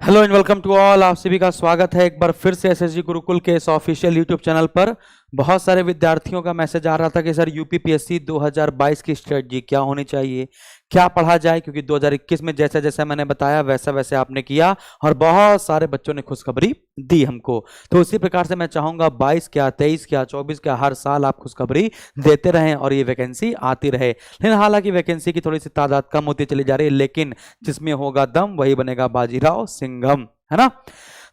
Hello and welcome to all. आप सभी का स्वागत है एक बार फिर से एसएसजी गुरुकुल के इस ऑफिशियल यूट्यूब चैनल पर। बहुत सारे विद्यार्थियों का मैसेज आ रहा था कि सर यूपीपीएससी 2022 की स्ट्रेटजी क्या होनी चाहिए, क्या पढ़ा जाए, क्योंकि 2021 में जैसा जैसा मैंने बताया वैसा वैसे आपने किया और बहुत सारे बच्चों ने खुशखबरी दी हमको। तो उसी प्रकार से मैं चाहूंगा 22 क्या 23 क्या 24 क्या हर साल आप खुशखबरी देते रहें और ये वैकेंसी आती रहे। लेकिन हालांकि वैकेंसी की थोड़ी सी तादाद कम होती चली जा रही है, लेकिन जिसमें होगा दम वही बनेगा बाजीराव सिंघम, है ना।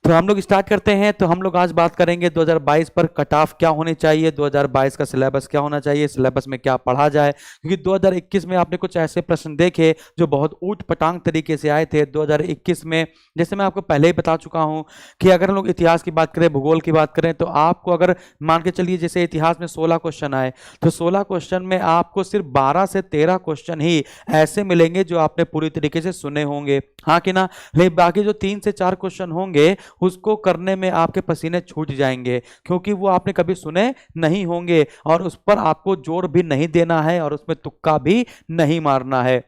तो हम लोग स्टार्ट करते हैं। तो हम लोग आज बात करेंगे 2022 पर कट ऑफ क्या होनी चाहिए, 2022 का सिलेबस क्या होना चाहिए, सिलेबस में क्या पढ़ा जाए, क्योंकि 2021 में आपने कुछ ऐसे प्रश्न देखे जो बहुत ऊट पटांग तरीके से आए थे 2021 में। जैसे मैं आपको पहले ही बता चुका हूं कि अगर हम लोग इतिहास की बात करें, भूगोल की बात करें, तो आपको अगर मान के चलिए जैसे इतिहास में 16 क्वेश्चन आए तो 16 क्वेश्चन में आपको सिर्फ 12 से 13 क्वेश्चन ही ऐसे मिलेंगे जो आपने पूरी तरीके से सुने होंगे, हाँ कि ना। लेकिन बाकी जो 3 से 4 क्वेश्चन होंगे उसको करने में आपके पसीने छूट जाएंगे, क्योंकि वो आपने कभी सुने नहीं होंगे और उस पर आपको जोर भी नहीं देना है और उसमें तुक्का भी नहीं मारना है।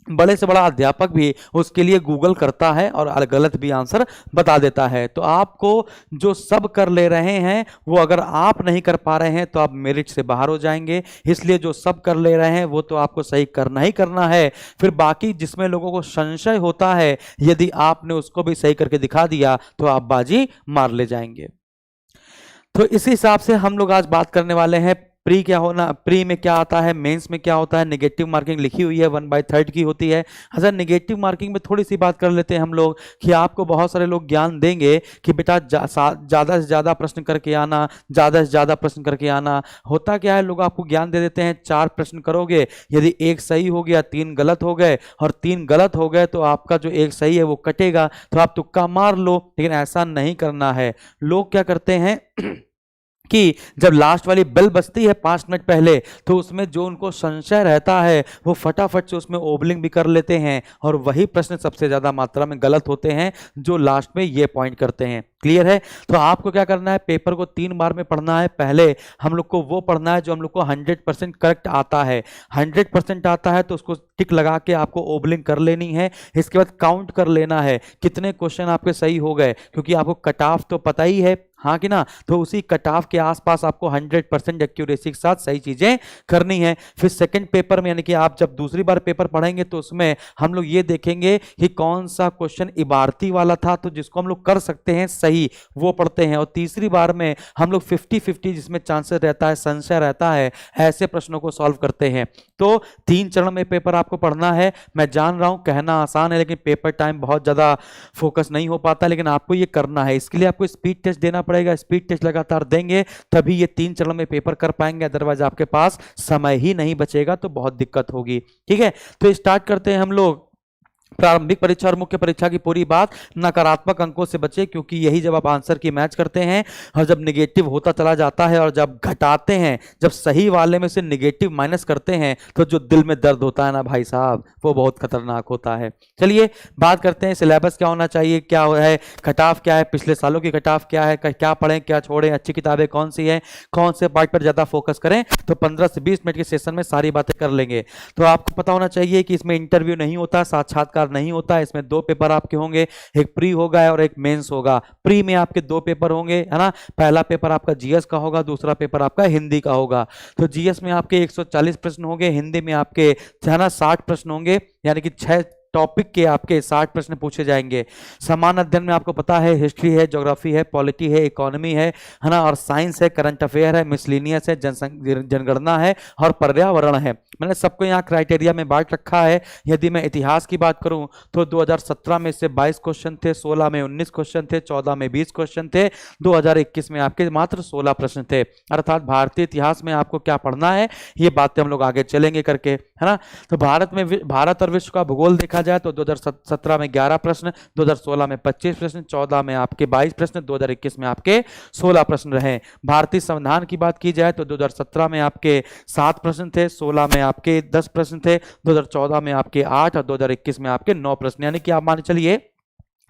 बड़े से बड़ा अध्यापक भी उसके लिए गूगल करता है और गलत भी आंसर बता देता है। तो आपको जो सब कर ले रहे हैं वो अगर आप नहीं कर पा रहे हैं तो आप मेरिट से बाहर हो जाएंगे। इसलिए जो सब कर ले रहे हैं वो तो आपको सही करना ही करना है। फिर बाकी जिसमें लोगों को संशय होता है, यदि आपने उसको भी सही करके दिखा दिया तो आप बाजी मार ले जाएंगे। तो इसी हिसाब से हम लोग आज बात करने वाले हैं प्री क्या होना, प्री में क्या आता है, मेंस में क्या होता है। नेगेटिव मार्किंग लिखी हुई है 1/3 की होती है। अच्छा, नेगेटिव मार्किंग में थोड़ी सी बात कर लेते हैं हम लोग कि आपको बहुत सारे लोग ज्ञान देंगे कि बेटा ज़्यादा से ज़्यादा प्रश्न करके आना, ज़्यादा से ज़्यादा प्रश्न करके आना। होता क्या है, लोग आपको ज्ञान दे देते हैं 4 प्रश्न करोगे, यदि एक सही हो गया 3 गलत हो गए और 3 गलत हो गए तो आपका जो एक सही है वो कटेगा, तो आप तुक्का मार लो। लेकिन ऐसा नहीं करना है। लोग क्या करते हैं कि जब लास्ट वाली बेल बजती है 5 मिनट पहले, तो उसमें जो उनको संशय रहता है वो फटाफट से उसमें ओबलिंग भी कर लेते हैं और वही प्रश्न सबसे ज्यादा मात्रा में गलत होते हैं जो लास्ट में ये पॉइंट करते हैं। क्लियर है। तो आपको क्या करना है, पेपर को 3 बार में पढ़ना है। पहले हम लोग को वो पढ़ना है जो हम लोग को 100% करेक्ट आता है। 100% आता है तो उसको टिक लगा के आपको ओबलिंग कर लेनी है। इसके बाद काउंट कर लेना है कितने क्वेश्चन आपके सही हो गए, क्योंकि आपको कट ऑफ तो पता ही है, हाँ कि ना। तो उसी कट ऑफ के आसपास आपको 100% एक्यूरेसी के साथ सही चीजें करनी है। फिर सेकंड पेपर में यानी कि आप जब दूसरी बार पेपर पढ़ेंगे तो उसमें हम लोग ये देखेंगे कि कौन सा क्वेश्चन इबारती वाला था, तो जिसको हम लोग कर सकते हैं सही वो पढ़ते हैं। और तीसरी बार में हम लोग 50-50 जिसमें चांसेस रहता है, संशय रहता है, ऐसे प्रश्नों को सॉल्व करते हैं। तो 3 चरण में पेपर आपको पढ़ना है। मैं जान रहा हूं कहना आसान है लेकिन पेपर टाइम बहुत ज्यादा फोकस नहीं हो पाता, लेकिन आपको ये करना है। इसके लिए आपको स्पीड टेस्ट देना पड़ेगा। स्पीड टेस्ट लगातार देंगे तभी ये 3 चरण में पेपर कर पाएंगे, अदरवाइज आपके पास समय ही नहीं बचेगा तो बहुत दिक्कत होगी। ठीक है, तो स्टार्ट करते हैं हम लोग। प्रारंभिक परीक्षा और मुख्य परीक्षा की पूरी बात, नकारात्मक अंकों से बचे, क्योंकि यही जब आप आंसर की मैच करते हैं और जब निगेटिव होता चला जाता है और जब घटाते हैं, जब सही वाले में से निगेटिव माइनस करते हैं तो जो दिल में दर्द होता है ना भाई साहब, वो बहुत खतरनाक होता है। चलिए बात करते हैं सिलेबस क्या होना चाहिए, क्या है कट ऑफ, क्या है पिछले सालों की कट ऑफ, क्या है, क्या पढ़ें क्या छोड़ें, अच्छी किताबें कौन सी हैं, कौन से पार्ट पर ज्यादा फोकस करें। तो 15 से 20 मिनट के सेशन में सारी बातें कर लेंगे। तो आपको पता होना चाहिए कि इसमें इंटरव्यू नहीं होता, साक्षात्कार नहीं होता। इसमें 2 पेपर आपके होंगे, एक प्री होगा और एक मेंस होगा। प्री में आपके 2 पेपर होंगे, है ना। पहला पेपर आपका जीएस का होगा, दूसरा पेपर आपका हिंदी का होगा। तो जीएस में आपके 140 प्रश्न होंगे, हिंदी में आपके है ना 60 प्रश्न होंगे, यानी कि 6 टॉपिक के आपके 60 प्रश्न पूछे जाएंगे। समान अध्ययन में आपको पता है हिस्ट्री है, ज्योग्राफी है, पॉलिटी है, इकोनॉमी है ना, और साइंस है, करंट अफेयर है, मिसलिनियस है, जनगणना है और पर्यावरण है। मैंने सबको यहाँ क्राइटेरिया में बांट रखा है। यदि मैं इतिहास की बात करूं तो 2017 में से 22 क्वेश्चन थे, 16 में 19 क्वेश्चन थे, 14 में 20 क्वेश्चन थे, 2021 में आपके मात्र 16 प्रश्न थे। अर्थात भारतीय इतिहास में आपको क्या पढ़ना है ये बातें हम लोग आगे चलेंगे करके, है ना। तो भारत और विश्व का भूगोल देखा जाए तो 2017 में 11 प्रश्न, 2016 में 25 प्रश्न, 14 में आपके 22 प्रश्न, 2021 में आपके 16 प्रश्न रहे। भारतीय संविधान की बात की जाए तो 2017 में आपके 7 प्रश्न थे, 16 में आपके 10 प्रश्न थे, 2014 में आपके 8 और 2021 में आपके 9 प्रश्न, यानी कि आप मान चलिए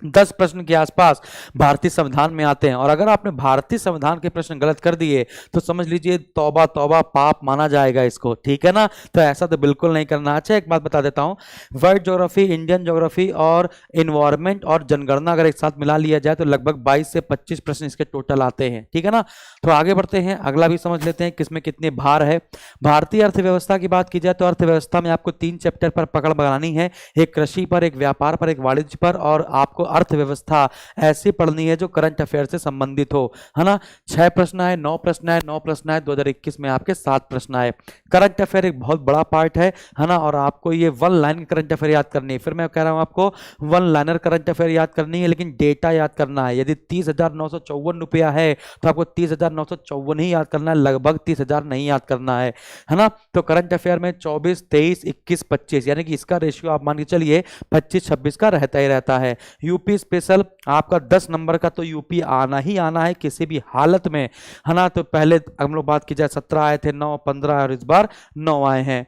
10 प्रश्न के आसपास भारतीय संविधान में आते हैं, और अगर आपने भारतीय संविधान के प्रश्न गलत कर दिए तो समझ लीजिए तौबा तौबा, पाप माना जाएगा इसको, ठीक है ना। तो ऐसा तो बिल्कुल नहीं करना। अच्छा, एक बात बता देता हूं, वर्ल्ड ज्योग्राफी, इंडियन ज्योग्राफी और इन्वायरमेंट और जनगणना अगर एक साथ मिला लिया जाए तो लगभग 22 से 25 प्रश्न इसके टोटल आते हैं, ठीक है ना। तो आगे बढ़ते हैं, अगला भी समझ लेते हैं किसमें कितने भार है। भारतीय अर्थव्यवस्था की बात की जाए तो अर्थव्यवस्था में आपको 3 चैप्टर पर पकड़ बनानी है, एक कृषि पर, एक व्यापार पर, एक वाणिज्य पर, और आपको अर्थव्यवस्था ऐसी पढ़नी है जो करंट अफेयर से संबंधित हो, है ना। 6 प्रश्न आए, 9 प्रश्न आए, 9 प्रश्न आए, 2021 में आपके 7 प्रश्न आए। करंट अफेयर एक बहुत बड़ा पार्ट है ना, और आपको ये वन लाइन करंट अफेयर याद करनी है। फिर मैं कह रहा हूं आपको वन लाइनर करंट अफेयर याद करनी है, लेकिन डेटा याद करना है। यदि 30,954 रुपया है तो आपको 30,954 ही याद करना है, लगभग 30,000 नहीं याद करना है ना। तो करंट अफेयर में 24, 23, 21, 25 यानी कि इसका रेशियो आप मान के चलिए 25-26 का रहता ही रहता है। यूपी स्पेशल आपका 10 नंबर का तो यूपी आना ही आना है किसी भी हालत में, है ना। तो पहले हम लोग बात की जाए 17 आए थे, 9, 15 और इस बार 9 आए हैं।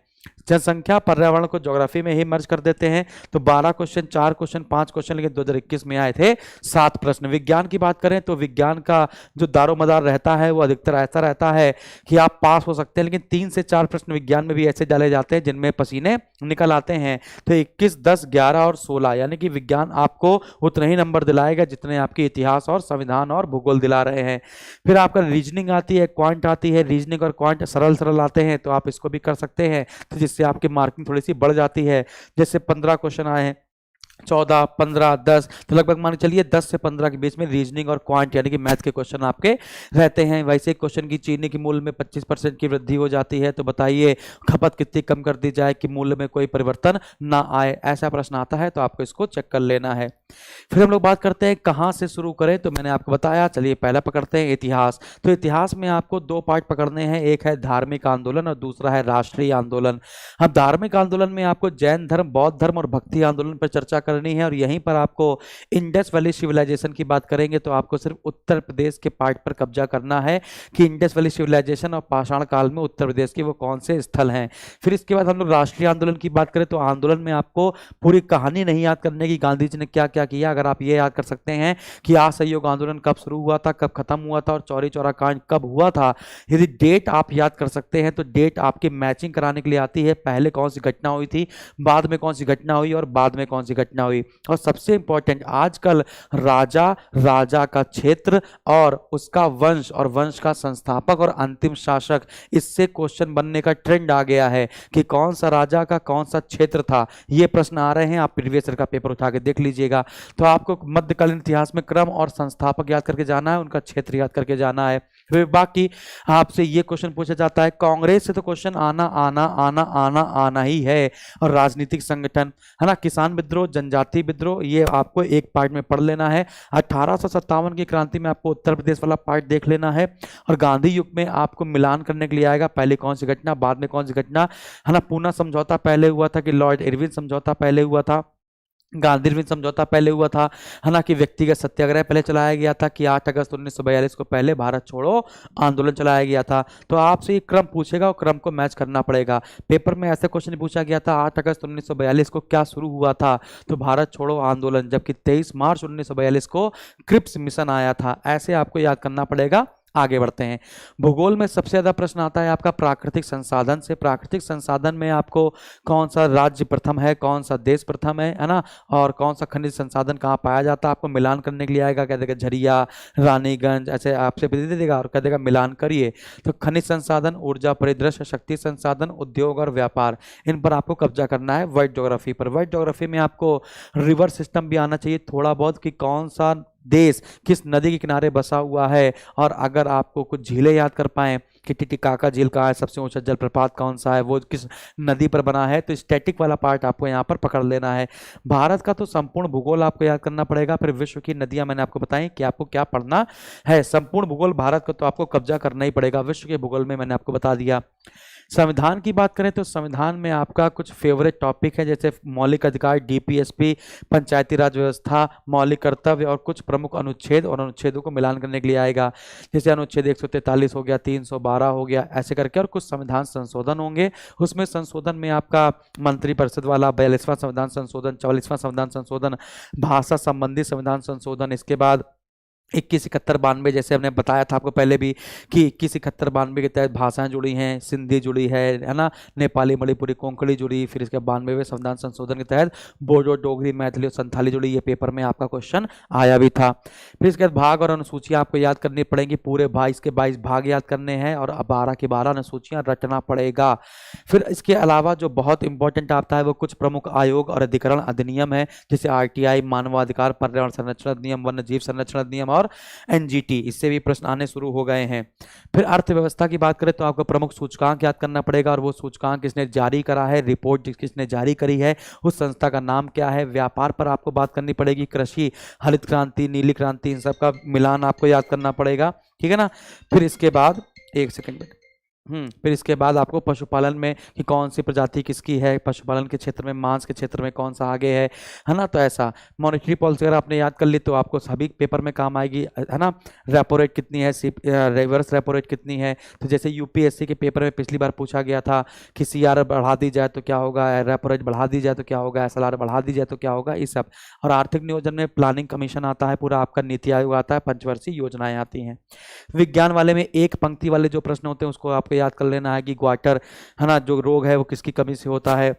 जनसंख्या पर्यावरण को ज्योग्राफी में ही मर्ज कर देते हैं, तो 12 क्वेश्चन, 4 क्वेश्चन, 5 क्वेश्चन, लेकिन 2021 में आए थे 7 प्रश्न। विज्ञान की बात करें तो विज्ञान का जो दारोमदार रहता है वो अधिकतर ऐसा रहता है कि आप पास हो सकते हैं, लेकिन 3 से 4 प्रश्न विज्ञान में भी ऐसे डाले जाते हैं जिनमें पसीने निकल आते हैं। तो 21, 10, 11 और 16 यानी कि विज्ञान आपको उतने ही नंबर दिलाएगा जितने आपके इतिहास और संविधान और भूगोल दिला रहे हैं। फिर आपका रीजनिंग आती है, क्वांट आती है। रीजनिंग और क्वांट सरल सरल आते हैं तो आप इसको भी कर सकते हैं, तो जिससे आपकी मार्किंग थोड़ी सी बढ़ जाती है। जैसे 15 क्वेश्चन आए हैं, 14, 15, 10, तो लगभग मान के चलिए 10 से 15 के बीच में रीजनिंग और क्वांट यानी कि मैथ के क्वेश्चन आपके रहते हैं। वैसे क्वेश्चन की चीनी की मूल्य में 25% की वृद्धि हो जाती है, तो बताइए खपत कितनी कम कर दी जाए कि मूल्य में कोई परिवर्तन ना आए, ऐसा प्रश्न आता है तो आपको इसको चेक कर लेना है। फिर हम लोग बात करते हैं कहाँ से शुरू करें, तो मैंने आपको बताया, चलिए पहला पकड़ते हैं इतिहास। तो इतिहास में आपको 2 पार्ट पकड़ने हैं, एक है धार्मिक आंदोलन और दूसरा है राष्ट्रीय आंदोलन। अब धार्मिक आंदोलन में आपको जैन धर्म, बौद्ध धर्म और भक्ति आंदोलन पर चर्चा करनी है, और यहीं पर आपको इंडस वैली सिविलाइजेशन की बात करेंगे तो आपको सिर्फ उत्तर प्रदेश के पार्ट पर कब्जा करना है कि इंडस वैली सिविलाइजेशन और पाषाण काल में उत्तर प्रदेश के वो कौन से स्थल हैं। फिर इसके बाद हम लोग राष्ट्रीय आंदोलन की बात करें तो आंदोलन में आपको पूरी कहानी नहीं याद करने की, गांधी जी ने क्या क्या किया। अगर आप ये याद कर सकते हैं कि असहयोग आंदोलन कब शुरू हुआ था, कब खत्म हुआ था, और चौरी चौरा कांड कब हुआ था, यदि डेट आप याद कर सकते हैं तो डेट आपकी मैचिंग कराने के लिए आती है। पहले कौन सी घटना हुई थी, बाद में कौन सी घटना हुई और बाद में कौन सी घटना हुई। और सबसे इंपॉर्टेंट, आजकल राजा का क्षेत्र और उसका वंश और वंश का संस्थापक और अंतिम शासक, इससे क्वेश्चन बनने का ट्रेंड आ गया है कि कौन सा राजा का कौन सा क्षेत्र था। ये प्रश्न आ रहे हैं, आप प्रीवियस ईयर का पेपर उठा के देख लीजिएगा। तो आपको मध्यकालीन इतिहास में क्रम और संस्थापक याद करके जाना है, उनका क्षेत्र याद करके जाना है। फिर बाकी आपसे ये क्वेश्चन पूछा जाता है, कांग्रेस से तो क्वेश्चन आना आना आना आना आना ही है, और राजनीतिक संगठन, है ना। किसान विद्रोह, जनजाति विद्रोह, ये आपको एक पार्ट में पढ़ लेना है। 1857 की क्रांति में आपको उत्तर प्रदेश वाला पार्ट देख लेना है, और गांधी युग में आपको मिलान करने के लिए आएगा, पहले कौन सी घटना, बाद में कौन सी घटना, है ना। पूना समझौता पहले हुआ था कि लॉर्ड इरविन समझौता पहले हुआ था, गांधी इरविन समझौता पहले हुआ था, है ना, कि व्यक्तिगत सत्याग्रह पहले चलाया गया था, कि 8 अगस्त 1942 को पहले भारत छोड़ो आंदोलन चलाया गया था। तो आपसे ये क्रम पूछेगा और क्रम को मैच करना पड़ेगा। पेपर में ऐसा क्वेश्चन पूछा गया था, 8 अगस्त 1942 को क्या शुरू हुआ था, तो भारत छोड़ो आंदोलन, जबकि 23 मार्च 1942 को क्रिप्स मिशन आया था। ऐसे आपको याद करना पड़ेगा। आगे बढ़ते हैं, भूगोल में सबसे ज्यादा प्रश्न आता है आपका प्राकृतिक संसाधन से। प्राकृतिक संसाधन में आपको कौन सा राज्य प्रथम है, कौन सा देश प्रथम है ना, और कौन सा खनिज संसाधन कहाँ पाया जाता है, आपको मिलान करने के लिए आएगा। कह देगा झरिया, रानीगंज, ऐसे आपसे दे देगा और कह देगा मिलान करिए। तो खनिज संसाधन, ऊर्जा परिदृश्य, शक्ति संसाधन, उद्योग और व्यापार, इन पर आपको कब्जा करना है वर्ल्ड ज्योग्राफी पर। वर्ल्ड ज्योग्राफी में आपको रिवर सिस्टम भी आना चाहिए थोड़ा बहुत, कि कौन सा देश किस नदी के किनारे बसा हुआ है, और अगर आपको कुछ झीलें याद कर पाएं कि टिटिकाका झील कहाँ है, सबसे ऊंचा जलप्रपात कौन सा है, वो किस नदी पर बना है, तो स्टैटिक वाला पार्ट आपको यहाँ पर पकड़ लेना है। भारत का तो संपूर्ण भूगोल आपको याद करना पड़ेगा। फिर विश्व की नदियां मैंने आपको बताई कि आपको क्या पढ़ना है। संपूर्ण भूगोल भारत का तो आपको कब्जा करना ही पड़ेगा, विश्व के भूगोल में मैंने आपको बता दिया। संविधान की बात करें तो संविधान में आपका कुछ फेवरेट टॉपिक है, जैसे मौलिक अधिकार, डीपीएसपी, पंचायती राज व्यवस्था, मौलिक कर्तव्य, और कुछ प्रमुख अनुच्छेद और अनुच्छेदों को मिलान करने के लिए आएगा। जैसे अनुच्छेद 143 हो गया, 312 12 हो गया, ऐसे करके, और कुछ संविधान संशोधन होंगे। उसमें संशोधन में आपका मंत्रिपरिषद वाला 42वां संविधान संशोधन, 44वां संविधान संशोधन, भाषा संबंधी संविधान संशोधन, इसके बाद 2171-92, जैसे हमने बताया था आपको पहले भी कि 2171-92 के तहत भाषाएं जुड़ी हैं, सिंधी जुड़ी है ना, नेपाली, मणिपुरी, कोंकणी जुड़ी। फिर इसके 92वें संविधान संशोधन के तहत बोडो, डोगरी, मैथिली और संथाली जुड़ी। ये पेपर में आपका क्वेश्चन आया भी था। फिर इसके बाद भाग और अनुसूचियां आपको याद करनी पड़ेंगी, पूरे 22 के 22 भाग याद करने हैं और 12 की 12 अनुसूचियां रटना पड़ेगा। फिर इसके अलावा जो बहुत इंपॉर्टेंट आता है वो कुछ प्रमुख आयोग और अधिकरण अधिनियम है, जैसे RTI, मानवाधिकार पर्यावरण संरक्षण अधिनियम, वन्य जीव संरक्षण अधिनियम और NGT, इससे भी प्रश्न आने शुरू हो गए हैं। फिर अर्थव्यवस्था की बात करें तो आपको प्रमुख सूचकांक याद करना पड़ेगा, और वो सूचकांक किसने जारी करा है, रिपोर्ट किसने जारी करी है, उस संस्था का नाम क्या है। व्यापार पर आपको बात करनी पड़ेगी, कृषि, हरित क्रांति, नीली क्रांति, इन सब का मिलान आपको याद करना पड़ेगा, ठीक है ना। फिर इसके बाद एक सेकंड, फिर इसके बाद आपको पशुपालन में कि कौन सी प्रजाति किसकी है, पशुपालन के क्षेत्र में, मांस के क्षेत्र में कौन सा आगे है ना। तो ऐसा मॉनेटरी पॉलिसी अगर आपने याद कर ली तो आपको सभी पेपर में काम आएगी, है ना। रेपो रेट कितनी है, रिवर्स रेपो रेट कितनी है। तो जैसे UPSC के पेपर में पिछली बार पूछा गया था कि CR बढ़ा दी जाए तो क्या होगा, रेपो रेट बढ़ा दी जाए तो क्या होगा, SLR बढ़ा दी जाए तो क्या होगा, इस सब। और आर्थिक नियोजन में प्लानिंग कमीशन आता है, पूरा आपका नीति आयोग आता है, पंचवर्षीय योजनाएं आती हैं। विज्ञान वाले में एक पंक्ति वाले जो प्रश्न होते हैं उसको आपको याद कर लेना है कि ग्वाटर, है ना, जो रोग है वो किसकी कमी से होता है,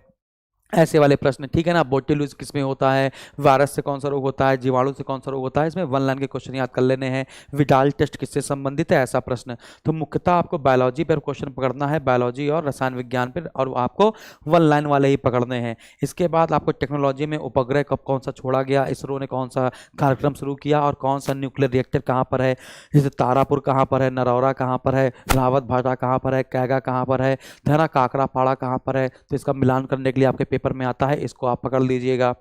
ऐसे वाले प्रश्न, ठीक है ना। बोट्यूलिस किस में होता है, वायरस से कौन सा रोग होता है, जीवाणु से कौन सा रोग होता है, इसमें 1 लाइन के क्वेश्चन याद कर लेने हैं। विडाल टेस्ट किससे संबंधित है, ऐसा प्रश्न। तो मुख्यतः आपको बायोलॉजी पर क्वेश्चन पकड़ना है, बायोलॉजी और रसायन विज्ञान पर, और आपको 1 लाइन वाले ही पकड़ने हैं। इसके बाद आपको टेक्नोलॉजी में उपग्रह कब कौन सा छोड़ा गया, इसरो ने कौन सा कार्यक्रम शुरू किया, और कौन सा न्यूक्लियर रिएक्टर कहाँ पर है, जैसे तारापुर कहाँ पर है, नरौरा कहाँ पर है, इलाहाबाद भाटा कहाँ पर है, कैगा कहाँ पर है ना, काकरापाड़ा कहाँ पर है। तो इसका मिलान करने के लिए आपके पेपर में आता है, इसको आप पकड़ लीजिएगा।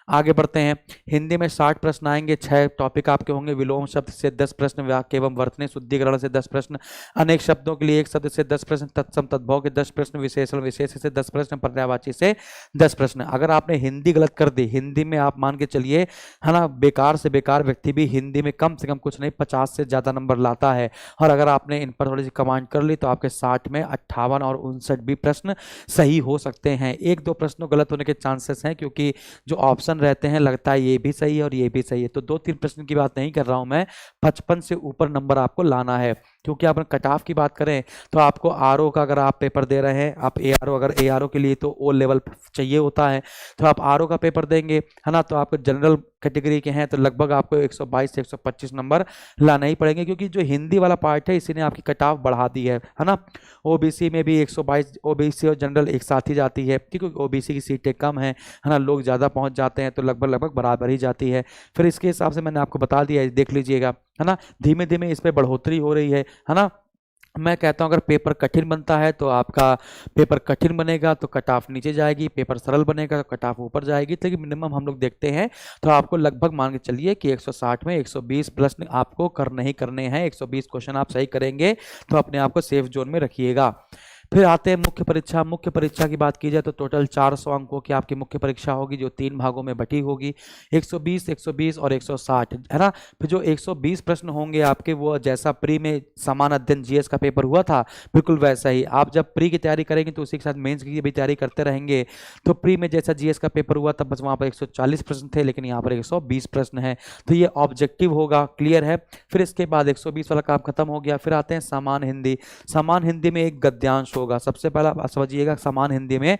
आगे बढ़ते हैं। हिंदी में 60 प्रश्न आएंगे, 6 टॉपिक आपके होंगे। विलोम शब्द से 10 प्रश्न, वाक्य एवं वर्तनी शुद्धिकरण से 10 प्रश्न, अनेक शब्दों के लिए एक शब्द से 10 प्रश्न, तत्सम तद्भव के 10 प्रश्न, विशेषण विशेष से 10 प्रश्न, पर्यायवाची से 10 प्रश्न। अगर आपने हिंदी गलत कर दी, हिंदी में आप मान के चलिए, है ना, बेकार से बेकार व्यक्ति भी हिंदी में कम से कम कुछ नहीं 50 से ज्यादा नंबर लाता है। और अगर आपने इन पर थोड़ी सी कमांड कर ली तो आपके 60 में 58 और 59 भी प्रश्न सही हो सकते हैं। 1-2 प्रश्नों गलत होने के चांसेस हैं, क्योंकि जो ऑप्शन रहते हैं लगता है ये भी सही है और ये भी सही है। तो 2-3 प्रश्न की बात नहीं कर रहा हूं मैं, 55 से ऊपर नंबर आपको लाना है। क्योंकि आप कट ऑफ की बात करें तो आपको आरओ का, अगर आप पेपर दे रहे हैं, आप एआरओ, अगर एआरओ के लिए तो ओ लेवल चाहिए होता है, तो आप आरओ का पेपर देंगे, है ना, तो आपको जनरल कैटेगरी के हैं तो लगभग आपको 122 से 125 नंबर लाना ही पड़ेंगे। क्योंकि जो हिंदी वाला पार्ट है इसी ने आपकी कट ऑफ बढ़ा दी है ना। ओबीसी में भी 122, ओबीसी और जनरल एक साथ ही जाती है, क्योंकि ओबीसी की सीटें कम है ना, लोग ज़्यादा पहुंच जाते हैं, तो लगभग बराबर ही जाती है। फिर इसके हिसाब से मैंने आपको बता दिया है, देख लीजिएगा, है ना, धीमे धीमे इस पर बढ़ोतरी हो रही है ना। मैं कहता हूं अगर पेपर कठिन बनता है तो आपका पेपर कठिन बनेगा तो कट ऑफ नीचे जाएगी, पेपर सरल बनेगा तो कट ऑफ ऊपर जाएगी। लेकिन मिनिमम हम लोग देखते हैं तो आपको लगभग मान के चलिए कि 160 में 120 प्रश्न आपको करने ही करने हैं। 120 क्वेश्चन आप सही करेंगे तो अपने आप को सेफ जोन में रखिएगा। फिर आते हैं मुख्य परीक्षा। मुख्य परीक्षा की बात की जाए तो टोटल 400 अंकों की आपकी मुख्य परीक्षा होगी, जो 3 भागों में बटी होगी, 120, 120 और 160, है ना। फिर जो 120 प्रश्न होंगे आपके, वो जैसा प्री में समान अध्ययन जीएस का पेपर हुआ था बिल्कुल वैसा ही। आप जब प्री की तैयारी करेंगे तो उसी के साथ मेंस की भी तैयारी करते रहेंगे। तो प्री में जैसा जीएस का पेपर हुआ तब बस वहाँ पर 140 प्रश्न थे, लेकिन यहाँ पर 120 प्रश्न है, तो ये ऑब्जेक्टिव होगा, क्लियर है। फिर इसके बाद 120 वाला काम खत्म हो गया। फिर आते हैं सामान्य हिंदी। सामान्य हिंदी में एक गद्यांश होगा। सबसे पहला आप समझिएगा सामान्य हिंदी में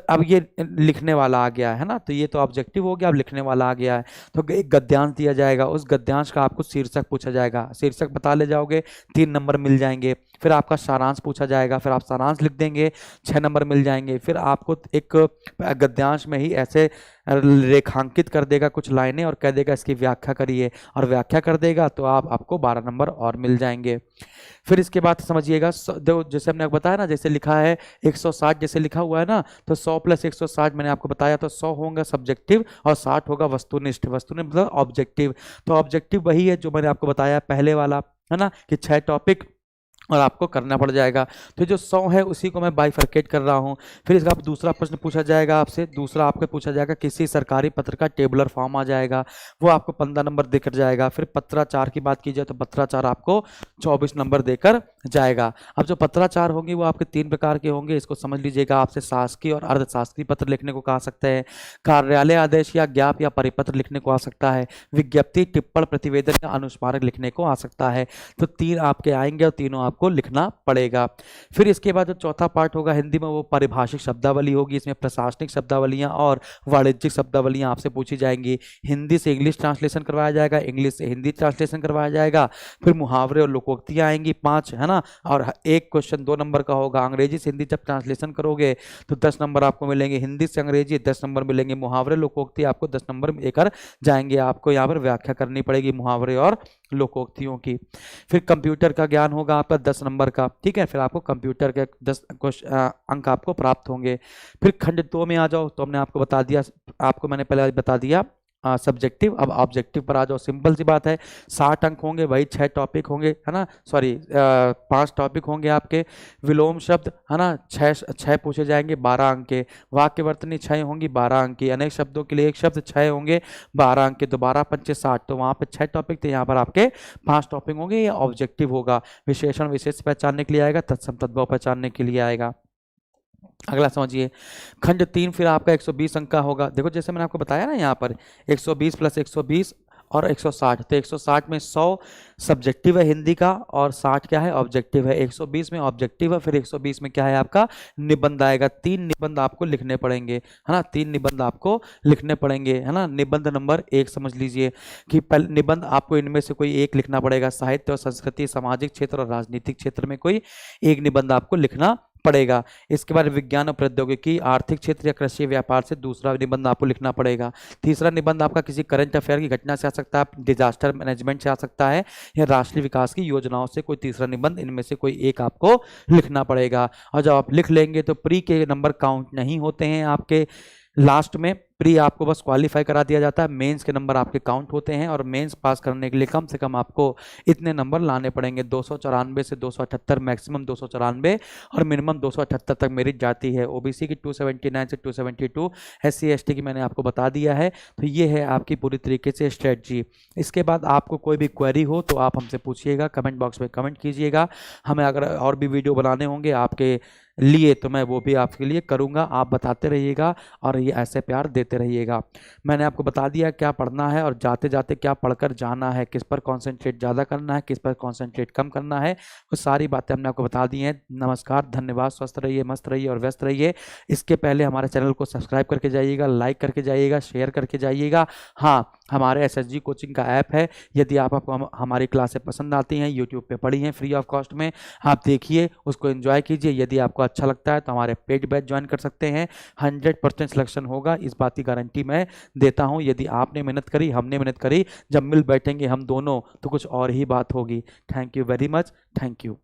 अब ये लिखने वाला आ गया है ना, तो ये तो ऑब्जेक्टिव हो गया, अब लिखने वाला आ गया है। तो एक गद्यांश दिया जाएगा, उस गद्यांश का आपको शीर्षक पूछा जाएगा, शीर्षक बता ले जाओगे 3 नंबर मिल जाएंगे। फिर आपका सारांश पूछा जाएगा, फिर आप सारांश लिख देंगे 6 नंबर मिल जाएंगे। फिर आपको एक गद्यांश में ही ऐसे रेखांकित कर देगा कुछ लाइनें और कह देगा इसकी व्याख्या करिए, और व्याख्या कर देगा तो आपको 12 नंबर और मिल जाएंगे। फिर इसके बाद समझिएगा, जैसे हमने बताया ना, जैसे लिखा है 160 जैसे लिखा हुआ है ना, तो 100 + 160 मैंने आपको बताया, तो 100 होगा सब्जेक्टिव और 60 होगा वस्तुनिष्ठ। वस्तुनिष्ठ मतलब ऑब्जेक्टिव। तो ऑब्जेक्टिव वही है जो मैंने आपको बताया पहले वाला, है ना, कि 6 टॉपिक और आपको करना पड़ जाएगा। तो जो 100 है उसी को मैं बाइफरकेट कर रहा हूँ। फिर इसका दूसरा प्रश्न पूछा जाएगा आपसे, दूसरा आपको पूछा जाएगा किसी सरकारी पत्र का टेबुलर फॉर्म आ जाएगा, वो आपको 15 नंबर देकर जाएगा। फिर पत्राचार की बात की जाए तो पत्राचार आपको 24 नंबर देकर जाएगा। अब जो पत्राचार होंगे वो आपके 3 प्रकार के होंगे, इसको समझ लीजिएगा। आपसे शासकीय और अर्धशासकीय पत्र लिखने को कहा सकता है, कार्यालय आदेश या ज्ञाप या परिपत्र लिखने को आ सकता है, विज्ञप्ति, टिप्पण, प्रतिवेदन या अनुस्मारक लिखने को आ सकता है। तो 3 आपके आएंगे और तीनों आपको लिखना पड़ेगा। फिर इसके बाद जो चौथा पार्ट होगा हिंदी में, वो पारिभाषिक शब्दावली होगी। इसमें प्रशासनिक शब्दावलियां और वाणिज्यिक शब्दावलियां आपसे पूछी जाएंगी। हिंदी से इंग्लिश ट्रांसलेशन करवाया जाएगा, इंग्लिश से हिंदी ट्रांसलेशन करवाया जाएगा। फिर मुहावरे और लोकोक्तियां आएंगी 5, है ना। और एक क्वेश्चन 2 नंबर का होगा, अंग्रेजी से हिंदी जब ट्रांसलेशन करोगे तो 10 नंबर आपको मिलेंगे, हिंदी से अंग्रेजी 10 नंबर मिलेंगे, मुहावरे लोकोक्ति आपको 10 नंबर लेकर जाएंगे। आपको यहाँ पर व्याख्या करनी पड़ेगी मुहावरे और लोकोक्तियों की। फिर कंप्यूटर का ज्ञान होगा आपका 10 नंबर का, ठीक है। फिर आपको कंप्यूटर के 10 अंक आपको प्राप्त होंगे। फिर खंड 2 में आ जाओ तो हमने आपको बता दिया, आपको मैंने पहले बता दिया सब्जेक्टिव। अब ऑब्जेक्टिव पर आ जाओ, सिंपल सी बात है, 60 अंक होंगे, वही 6 टॉपिक होंगे, है ना, सॉरी 5 टॉपिक होंगे आपके। विलोम शब्द, है ना, 6 पूछे जाएंगे 12 अंक के। वाक्य वर्तनी 6 होंगी 12 अंक की। अनेक शब्दों के लिए एक शब्द 6 होंगे 12 अंक के। तो 12 पंचे 60, तो वहाँ पे 6 टॉपिक थे, यहाँ पर आपके 5 टॉपिक होंगे। ये ऑब्जेक्टिव होगा। विशेषण विशेष पहचानने के लिए आएगा, तत्सम तद्भव पहचानने के लिए आएगा। अगला समझिए, खंड 3 फिर आपका 120 अंक का होगा। देखो जैसे मैंने आपको बताया ना, यहाँ पर 120 प्लस 120 और 160, तो 160 में 100 सब्जेक्टिव है हिंदी का और 60 क्या है, ऑब्जेक्टिव है। 120 में ऑब्जेक्टिव है, फिर 120 में क्या है आपका निबंध आएगा। 3 निबंध आपको लिखने पड़ेंगे, है ना, 3 निबंध आपको लिखने पड़ेंगे, है ना। निबंध नंबर 1 समझ लीजिए कि पहले निबंध आपको इनमें से कोई एक लिखना पड़ेगा। साहित्य और संस्कृति, सामाजिक क्षेत्र और राजनीतिक क्षेत्र में कोई एक निबंध आपको लिखना पड़ेगा। इसके बाद विज्ञान और प्रौद्योगिकी, आर्थिक क्षेत्र या कृषि व्यापार से दूसरा निबंध आपको लिखना पड़ेगा। तीसरा निबंध आपका किसी करंट अफेयर की घटना से आ सकता है, डिजास्टर मैनेजमेंट से आ सकता है, या राष्ट्रीय विकास की योजनाओं से कोई तीसरा निबंध, इनमें से कोई एक आपको लिखना पड़ेगा। और जब आप लिख लेंगे तो प्री के नंबर काउंट नहीं होते हैं आपके लास्ट में। प्री आपको बस क्वालिफाई करा दिया जाता है, मेंस के नंबर आपके काउंट होते हैं। और मेंस पास करने के लिए कम से कम आपको इतने नंबर लाने पड़ेंगे, 294 से 278, मैक्सिमम 294 और मिनिमम 278 तक मेरिट जाती है। ओबीसी की 279 से 272, SC ST की मैंने आपको बता दिया है। तो ये है आपकी पूरी तरीके से स्ट्रेटजी। इसके बाद आपको कोई भी क्वेरी हो तो आप हमसे पूछिएगा, कमेंट बॉक्स में कमेंट कीजिएगा। हमें अगर और भी वीडियो बनाने होंगे आपके लिए तो मैं वो भी आपके लिए करूँगा। आप बताते रहिएगा और ये ऐसे प्यार देते रहिएगा। मैंने आपको बता दिया क्या पढ़ना है और जाते जाते क्या पढ़कर जाना है, किस पर कॉन्सेंट्रेट ज़्यादा करना है, किस पर कॉन्सेंट्रेट कम करना है, वो सारी बातें हमने आपको बता दी हैं। नमस्कार, धन्यवाद, स्वस्थ रहिए, मस्त रहिए और व्यस्त रहिए। इसके पहले हमारे चैनल को सब्सक्राइब करके जाइएगा, लाइक करके जाइएगा, शेयर करके जाइएगा। हाँ, हमारे SSG कोचिंग का ऐप है, यदि आपको हमारी क्लासें पसंद आती हैं, यूट्यूब पे पढ़ी हैं फ्री ऑफ कॉस्ट में, आप देखिए, उसको एंजॉय कीजिए। यदि आपको अच्छा लगता है तो हमारे पेड बैच ज्वाइन कर सकते हैं। 100% सिलेक्शन होगा, इस बात की गारंटी मैं देता हूं। यदि आपने मेहनत करी, हमने मेहनत करी, जब मिल बैठेंगे हम दोनों तो कुछ और ही बात होगी। Thank you very much, thank you.